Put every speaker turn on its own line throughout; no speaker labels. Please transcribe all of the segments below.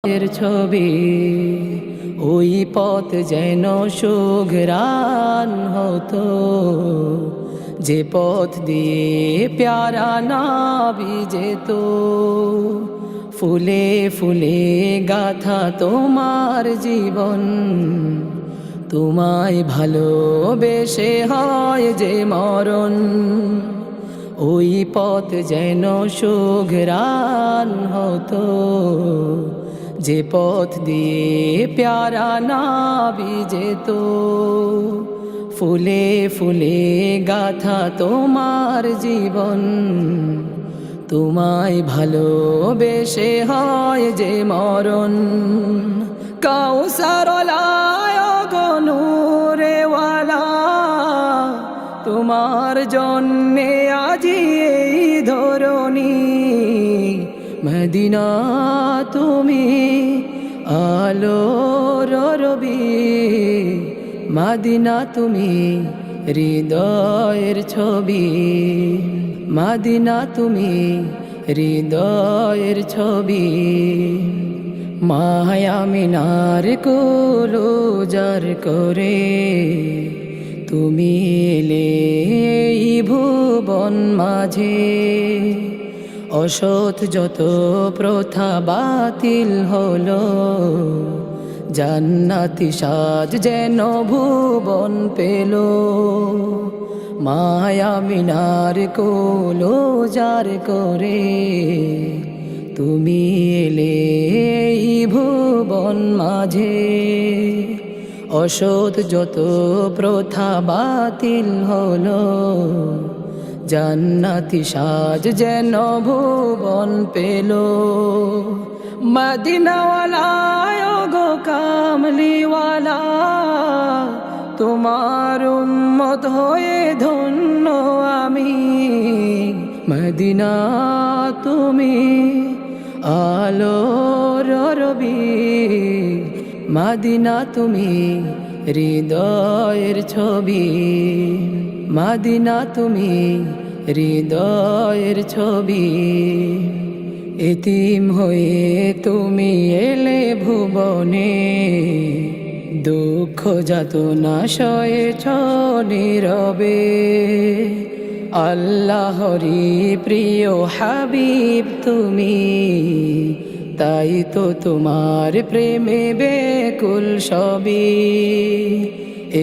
এর ছবি ওই পথ যেন সুঘ্রাণ হতো, যে পথ দিয়ে প্যারা নাবি যেত। ফুলে ফুলে গাথা তোমার জীবন, তোমায় ভালোবেসে হয় যে মরণ। ওই পথ যেন সুঘ্রাণ হতো, যে পথ দিয়ে প্যারা নাবি যেত। ফুলে ফুলে গাথা তোমার জীবন, তোমায় ভালোবেসে হয় যে মরণ। কাউসারলায় গনুরেওয়ালা, তোমার জন্যে আজি এই ধরণী। মদিনা তুমি আলোর রবি, মদিনা তুমি হৃদয়ের ছবি। মদিনা তুমি হৃদয়ের ছবি। মায়া মিনার কুলো জার করে তুমি এলে এই ভুবন মাঝে। অসৎ যত প্রথা বাতিল হলো, জান্নাতি সাজ যেন ভুবন পেল। মায়া মিনার কোলো জার করে তুমি এলে এই ভুবন মাঝে। অসৎ যত প্রথা বাতিল হলো, জান্নাতি সাজ যেন ভুবন পেল। মদিনাওয়ালা গো কামলিওয়ালা, তোমার উম্মত হয়ে ধন্য আমি। মদিনা তুমি আলোর রবি, মদিনা তুমি হৃদয়ের ছবি। মদিনা তুমি হৃদয়ের ছবি। এতিম হয়ে তুমি এলে ভুবনে, দুঃখ যাতনা সয়েছ নীরবে। আল্লাহরি প্রিয় হাবিব তুমি, তাই তো তোমার প্রেমে বেকুল সবই।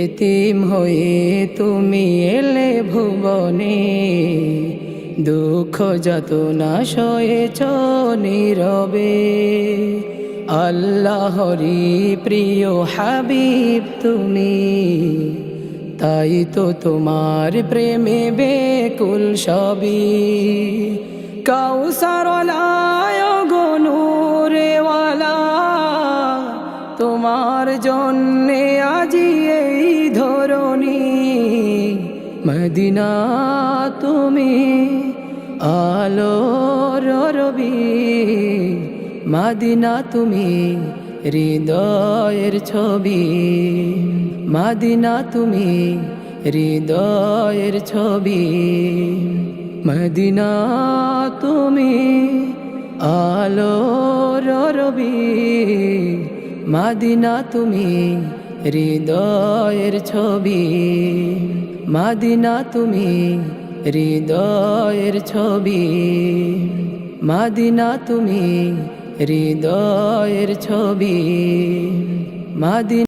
এতিম হয়ে তুমি এলে ভুবনে, দুঃখ যাতনা সয়েছ নীরবে। আল্লাহরি প্রিয় হাবিব তুমি, তাই তো তোমার প্রেমে বেকুল সবই। কাউসারলায় গনুরেওয়ালা, তোমার জন্যে আজি এই ধরণী। মদিনা তুমি আলোর রবি, মদিনা তুমি হৃদয়ের ছবি। মদিনা তুমি হৃদয়ের ছবি। মদিনা তুমি আলোর রবি, মদিনা তুমি হৃদয়ের ছবি। মদিনা তুমি হৃদয়ের ছবি। মদিনা তুমি হৃদয়ের ছবি। মদিনা